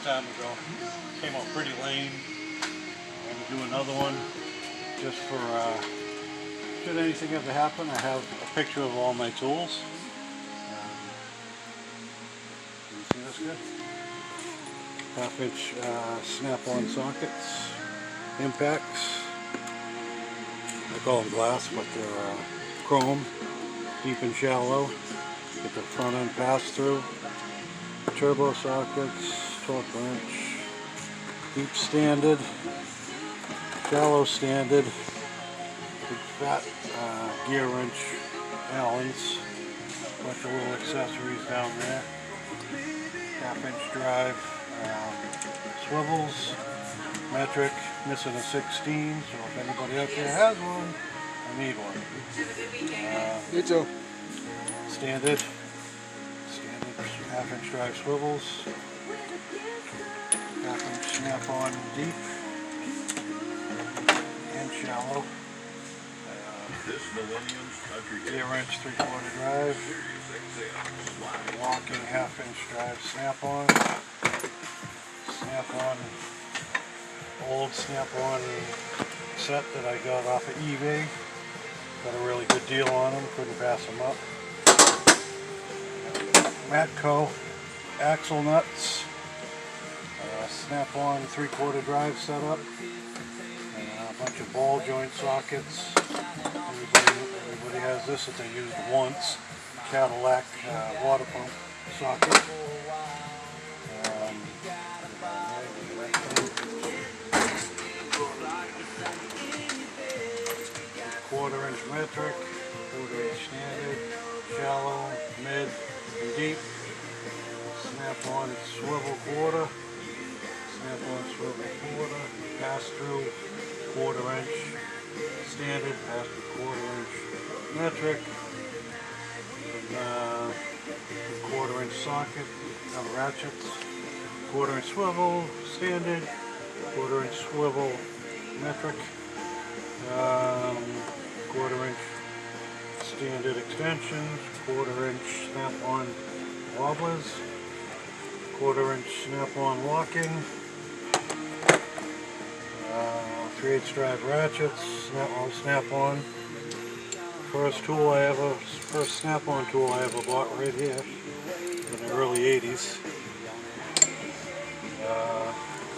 time ago. Came out pretty lame. I'm going to do another one just for should anything ever happen. I have a picture of all my tools. Can you see this good? 1/2 inch snap-on sockets, impacts. I call them glass, but they're chrome, deep and shallow. Get the front end pass through. Turbo sockets, 12 inch, deep standard, shallow standard, big fat gear wrench, Allens, bunch of little accessories down there. 1/2 inch drive, swivels, metric, missing a 16, so if anybody out there has one, I need one. Me too. Standard 1/2 inch drive swivels, 1/2 inch snap-on deep and shallow, gear wrench 3/4 drive, walking 1/2 inch drive snap-on, old snap-on set that I got off of eBay. Got a really good deal on them, couldn't pass them up. Matco axle nuts, snap-on 3/4 drive setup, and a bunch of ball joint sockets. Everybody has this that they used once. Cadillac water pump socket. 1/4 inch metric, 1/4 inch standard, shallow, mid, and deep. Snap-on swivel quarter, snap-on swivel quarter, pass-through 1/4 inch standard, pass-through 1/4 inch metric, and 1/4 inch socket, ratchets, 1/4 inch swivel standard, 1/4 inch swivel metric, 1/4 inch standard extensions, 1/4 inch snap-on wobblers, 1/4 inch snap-on locking, 3/8 drive ratchets, all snap-on. First snap-on tool I ever bought right here in the early 80s.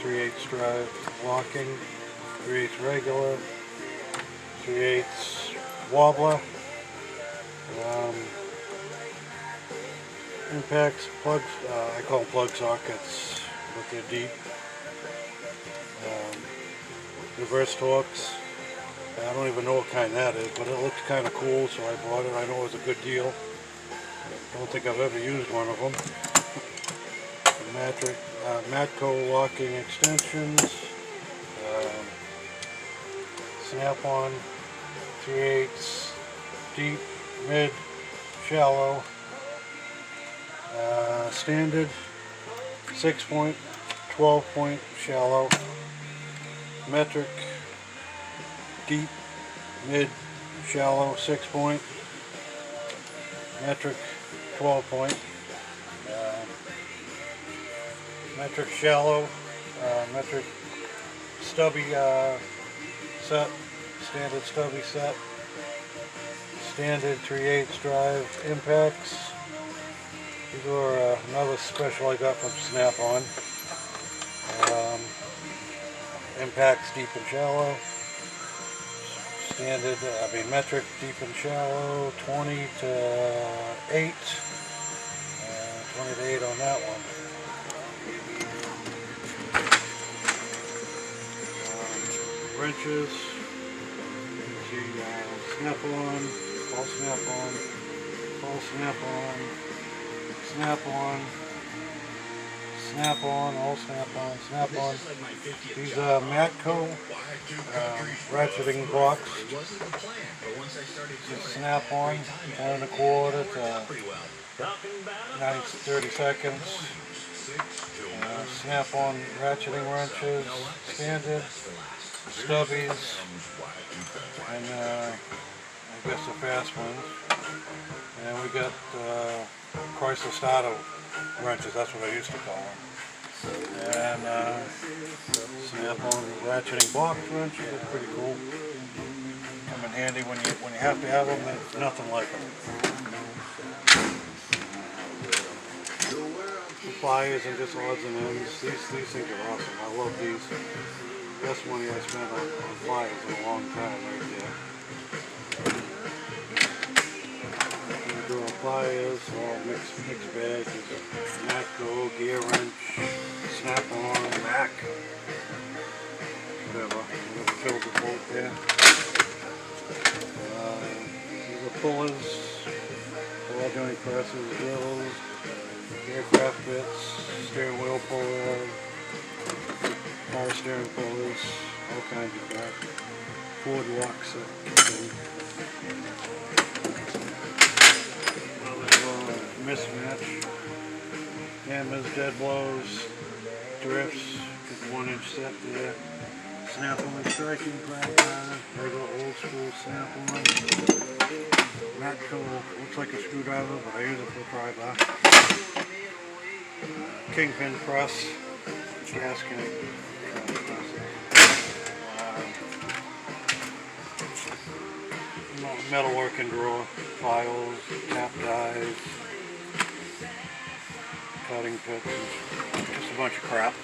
3/8 drive locking, 3/8 regular, 3/8 wobbler, impacts, plugs, I call them plug sockets, but they're deep. Reverse torques. I don't even know what kind that is, but it looks kind of cool, so I bought it. I know it was a good deal. I don't think I've ever used one of them. Matco locking extensions, snap-on 3/8 deep, mid, shallow, standard 6-point, 12-point shallow, metric deep, mid, shallow 6-point, metric 12-point, metric shallow, metric stubby set, standard stubby set, standard 3/8 drive impacts. These are another special I got from Snap-on. Impacts deep and shallow. Standard, metric deep and shallow, 20 to 8. 20 to 8 on that one. Wrenches. You see snap-on, all snap-on, all snap-on, snap-on, snap-on, all snap-on, snap-on. These are Matco ratcheting blocks. Snap-on, 1 1/4 to 30 seconds. Snap-on ratcheting wrenches, standard, stubbies, and I guess the fast ones. And we got Chrysler starter wrenches, that's what I used to call them. Snap-on ratcheting box wrench. They're pretty cool. Come in handy when you have to have them. There's nothing like them. Pliers and just odds and ends. These things are awesome. I love these. Best money I spent on pliers in a long time right there. We're doing pliers, all mixed bag. Matco, gear wrench, Snap-on, Mac, whatever fills the bolt there. These are pullers, ball joint presses, drills, aircraft bits, steering wheel puller, power steering pullers, all kinds of crap. Ford locks mismatch, hammers, dead blows, drifts, get the 1-inch set there. Snap-on striking cracker, regular old school Snap-on. Matco looks like a screwdriver, but I use it for a pry-bar. Kingpin press, gasket, metalworking drawer, files, tap dies, cutting pits, just a bunch of crap.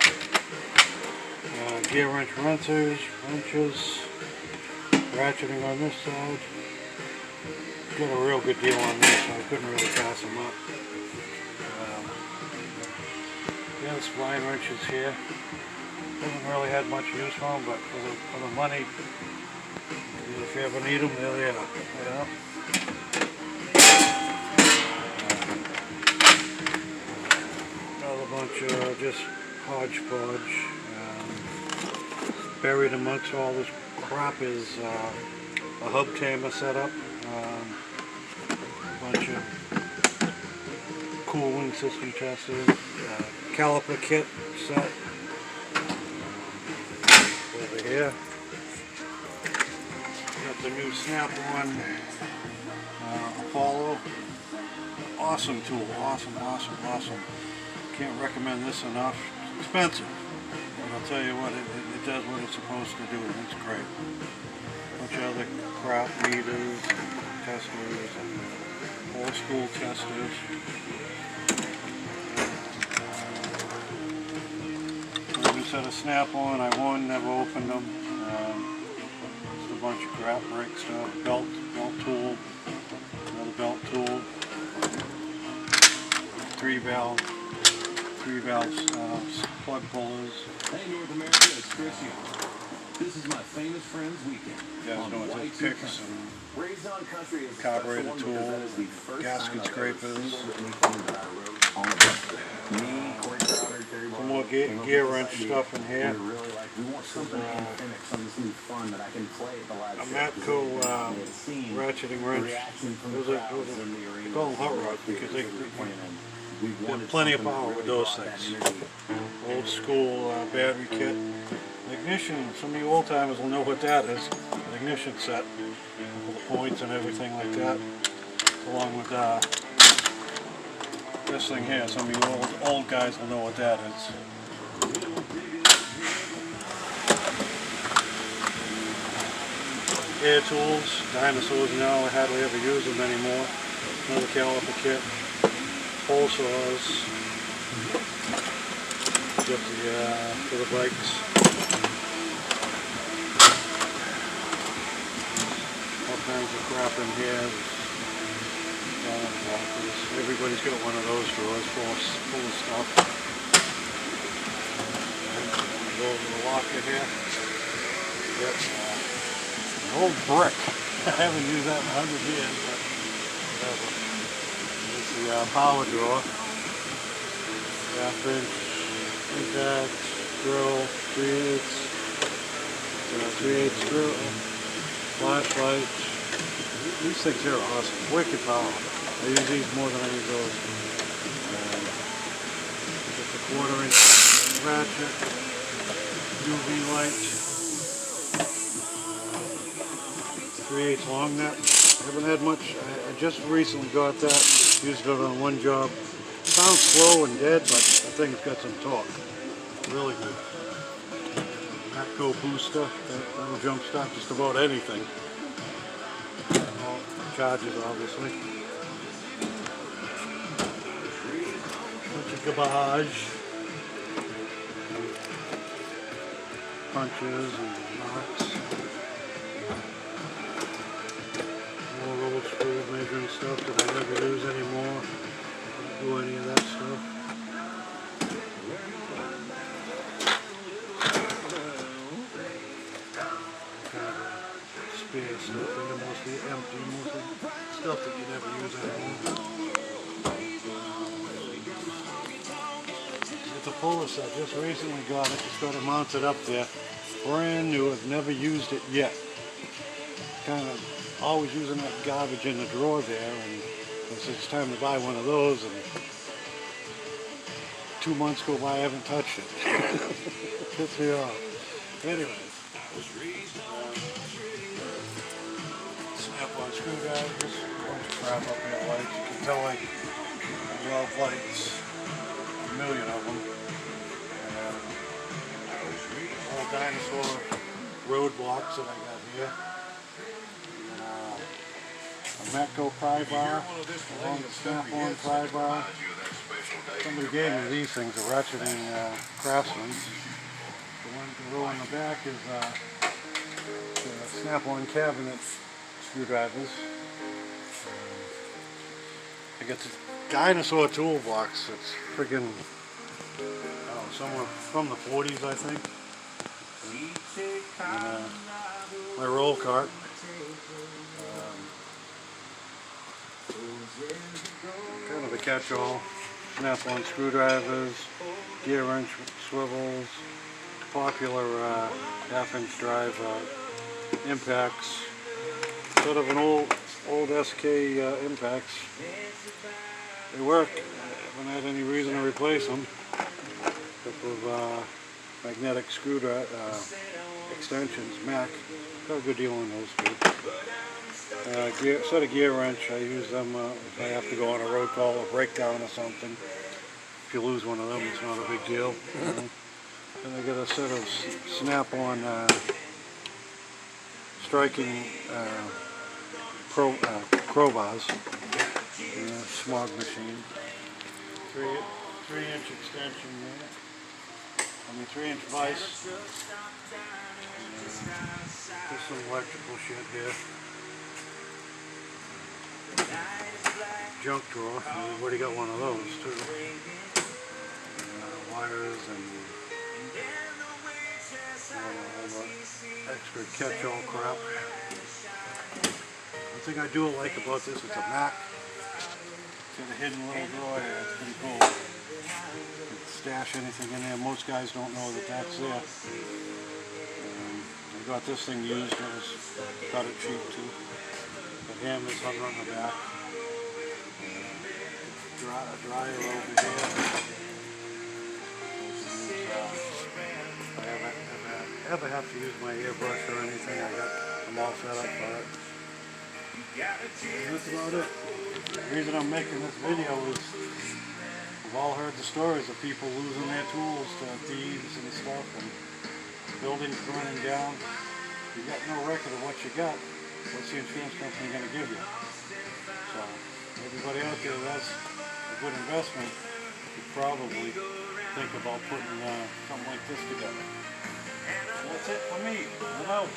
Gear wrench wrenches, ratcheting on this side. Got a real good deal on this, so I couldn't really pass them up. The spline wrenches here. Haven't really had much use for them, but for the money, if you ever need them, there they are. Yeah. Another bunch of just hodgepodge. Buried amongst all this crap is a hub tamer setup, a bunch of cooling system testers, caliper kit set over here. Got the new Snap-on Apollo. Awesome tool, awesome. Can't recommend this enough. It's expensive, but I'll tell you what, it does what it's supposed to do, and it's great. A bunch of other crap meters, testers, and old school testers. New set of Snap-on. I never opened them. Just a bunch of crap, brake stuff, belt tool, another belt tool, three valve plug pullers. Hey North America, it's Chris Young. This is my famous friend's weekend. You guys know what this picks and carburetor tool, gasket scrapers. Some more gear wrench stuff in here. A Matco ratcheting wrench. Those are call them hot rods because they have plenty of power with those things. Old school battery kit. Ignition, some of you old timers will know what that is. An ignition set with the points and everything like that. Along with this thing here, some of you old guys will know what that is. Air tools, dinosaurs now, I hardly ever use them anymore. Another caliper kit, hole saws, got the for the bikes. All kinds of crap in here. Everybody's got one of those drawers full of stuff. Go over the locker here. Yep. An old brick. I haven't used that in 100 years, but whatever. It's the power drawer. Half-inch impact drill, 3/8 screw, flashlight. These things here are awesome. Wicked power. I use these more than I use those. Just a 1/4-inch ratchet, UV light, 3/8 long nut. Haven't had much. I just recently got that. Used it on one job. Sounds slow and dead, but the thing's got some torque. Really good. Matco booster that'll jump start just about anything. All charges, obviously. Bunch of garbage, punches and knots. More old screw measuring stuff that I never use anymore. Don't do any of that stuff. Spare stuff, and mostly empty, mostly stuff that you never use anymore. It's a puller set, just recently got it, just got it mounted up there. Brand new, I've never used it yet. Kind of always using that garbage in the drawer there, and it's time to buy one of those, and 2 months go by, I haven't touched it. Pissed me off. Anyway. Snap-on screwdrivers, a bunch of crap up here, lights. You can tell I love lights, a million of them. Old dinosaur roadblocks that I got here. A Matco pry bar, a long snap-on pry bar. Somebody gave me these things, a ratcheting Craftsman. The one the row in the back is the snap-on cabinet screwdrivers. I got the dinosaur toolbox. It's friggin', I don't know, somewhere from the 40s, I think. And, my roll cart. Kind of a catch-all. Snap-on screwdrivers, gear wrench swivels, popular half-inch drive impacts. Sort of an old SK impacts. They work. I haven't had any reason to replace them. A couple of magnetic screwdriver extensions, Mac. Got a good deal on those too. Set of gear wrench. I use them if I have to go on a road call or breakdown or something. If you lose one of them, it's not a big deal. And I got a set of snap-on striking crowbars. Smog machine. 3-inch extension there. 3-inch vise. There's some electrical shit here. Junk drawer. Everybody got one of those too. Wires and all the extra catch-all crap. One thing I do like about this, it's a Mac. It's got a hidden little drawer here. It's pretty cool. You can stash anything in there. Most guys don't know that that's there. I got this thing used. Got it cheap too. The hammers hung on the back. A dryer over here. If I ever have to use my airbrush or anything, I got them all set up for it. And that's about it. The reason I'm making this video is we've all heard the stories of people losing their tools to thieves and stuff, and buildings burning down. You got no record of what you got. What's the insurance company going to give you? So everybody out there, that's a good investment. You probably think about putting something like this together. So that's it for me. I'm out.